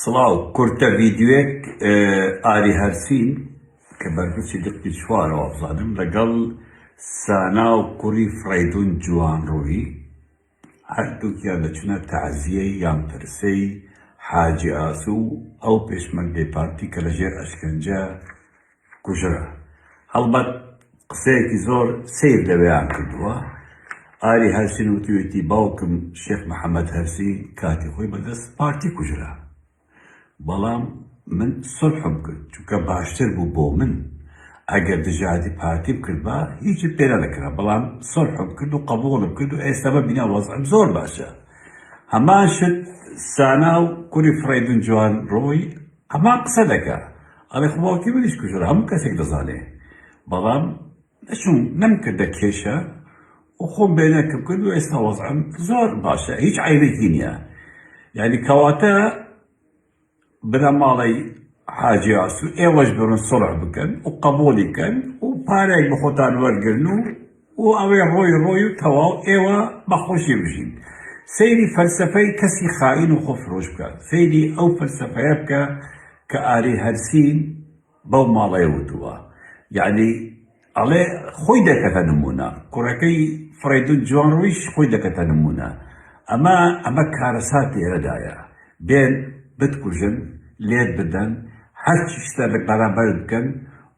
سڵاو کورتە ڤیدیۆیەک ئاری هەرسین کە بەرپرسی دقی چوارەوە بزانم لەگەڵ سانا و کوڕی فڕەیدوون جوانڕۆیی هەردووکیان دەچونە تەعزیەی یان پرسەی حاجی ئاسوو ئەو پێشمەرگەی پارتی کە لەژێر ئەشکەنجە کوژرا. هەڵبەت قسەیەکی زۆر سیر لەوێیان کردووە. ئاری هەرسین وتوێتی باوکم شێخ محەممەد هەرسی کاتی خۆی بەدەست پارتی کوژرا. بەڵام من سڵحم کرد چونکە باشتر بوو بۆ من ئەگەر دژاتی پارتی بکرد بە هیچی پێ نەدەکرا، بەڵام سڵحم کرد و قبوڵم کرد و ئێستا ببینە وەزعم زۆر باشە. هەمان شت سانا و کوڕی فڕەیدوون جوانڕۆی هەمان قسە دەکا، ئەڵێ خۆ باوکی منیش کوژرا، هەموو کەسێک دەزانێ، بەڵام نەچوم نەمکردە کێشە و خۆم بێنەکەم کرد و ئێستا وەزعم زۆر باشە، هیچ عیبێکی نییە. یعنی کەواتە بنە ماڵی حاجی ئاسوو ئێوەش بڕۆن سڵح بکەن و قبوڵی کەن و پارەیەک بە خۆتان وەرگرن و ئەوەی ڕۆی و تەواو ئێوە بەخۆشی بژین. سەیری فەلسەفەی کەسی خائین و خۆفرۆش بکات، سەیری ئەو فەلسەفەیە بکە کە ئاری هەرسین بەو ماڵەیە وتووە. یعنی ئەڵێ خۆی دەکەتە نمونە، کوڕەکەی فڕەیدوون جوانڕۆیش خۆی دەکەتە نمونە. ئەمە کارەسات ئێرەدایە، بێن بتکوژن، لێت بدەن، هەرچی شتە لە بەرامبەر بکەن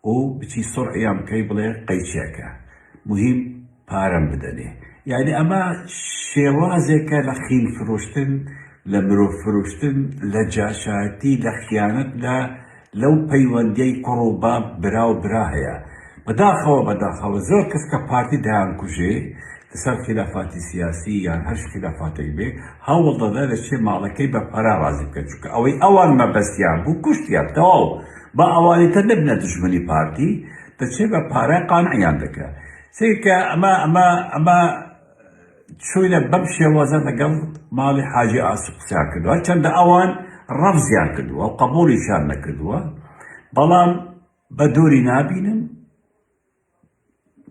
و بچی سڕعیان بکەی بڵێ قەیچێکە، مهم پارەم بدەنێ. یعنی ئەمە شێوازێکە لە خین فرۆشتن، لە مرۆڤ فرۆشتن، لە جاشایەتی، لە خیانەت، لەو پەیوەندیەی کوڕ و باب برا و برا هەیە. بەداخەوە زۆر کەس کە پارتی دایانکوژێ لەسەر خلافاتی سیاسی یان هەر خلافاتێک بێ هەوڵ دەدا لە چێ ماڵەکەی بە پەرا ڕازی بکەن، چونکە ئەوەی ئەوان مەبەستیان بوو کوشتیان تەواو بە ئەوانی تر نەبنە دژمنی پارتی، دەچێت بە پارە قانعیان دەکە. سێکە ئەمە چوونە بەم شێوازە لەگەڵ ماڵی حاجی ئاسوو قسەیان کردووە، چەندە ئەوان ڕەفزیان کردووە و قبوڵیشان نەکردووە، بەڵام بە دووری نابینم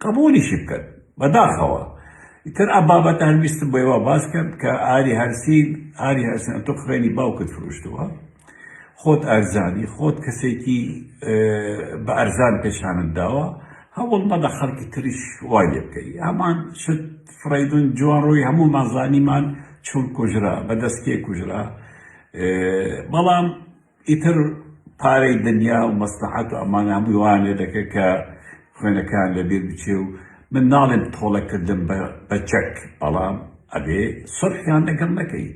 قبوڵیشی بکەن. بەداخەوە ئیتر ئەم بابەتە هەرمیستم بۆ ئێوە باس کەم کە ئاری هەرسین تۆ خوێنی باوکت فروشتووە، خۆت ئەرزانی، خۆت کەسێکی بە ئەرزان پێشانت داوە، هەوڵ مەدە خەڵکی تریش وای لێ بکەی. هەمان شت فڕەیدوون جوانڕۆی هەموومان زانیمان چۆن کوژرا، بەدەستکێ کوژرا، بەڵام ئیتر پارەی دنیا و مەسلحەت و ئەمانە هەمووی وان لێ دەکە کە خوێنەکان لەبیر بچێ و من ناڵێم تۆڵەکردن بە چەک، بەڵام ئەبێ سڵحیان لەگەڵ نەکەی.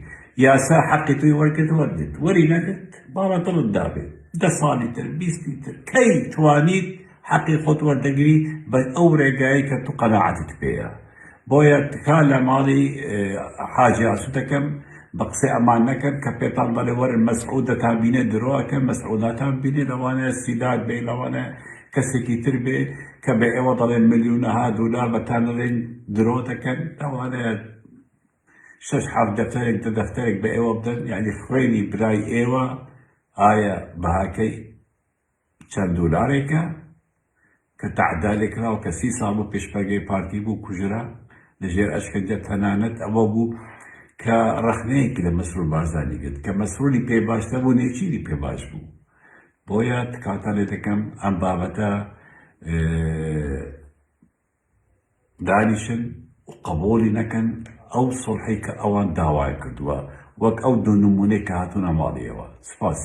یاسا حەقی توی وەرگرت وەرگرت، وەری نەگرت باڵە دڵت دابێت 10 ساڵی تر 20 تر کەی توانیت حەقی خۆت وەردەگری بە ئەو ڕێگایی کە تو قەناعەتت پێیە. بۆیە تکا لە ماڵی حاجی ئاسوو دەکەم بە قسەی ئەمان نەکەن کە پێتان بەڵێ وەرن مەسعودەتان بینێ درۆەکە، مەسعوداتان بینێ لەوانەیە سیدات بێ، لەوانە کەسێکی تر بێ کە بە ئێوە دەڵێن ملیۆنەها دولار بەتان دەڵێن درۆ دەکەن، لەوانەیە 6-7 دەفتەرێک بە ئێوە بدەن. یعنی خوێنی برای ئێوە ئایا بەهاکەی چەند دولارێکە کە تەعدالێکراوە کە 30 ساڵ بوو پێشمەرگەی پارتی بوو کوژرا لەژێر ئەشکەنجە. تەنانەت ئەوە بوو کە ڕەخنەیەکی لە مەسرور بارزانی کرد کە مەسروری پێ باشتە بوو، نێچیری پێ باش بوو. بۆیە تکاتان لێ دەکەم ئەم بابەتە دانیشن و قبوڵی نەکەن ئەو سڵحی کە ئەوان داوای کردووە، وەک ئەو دوو نمونەی کە هاتوونە ماڵیەوە. سپاس.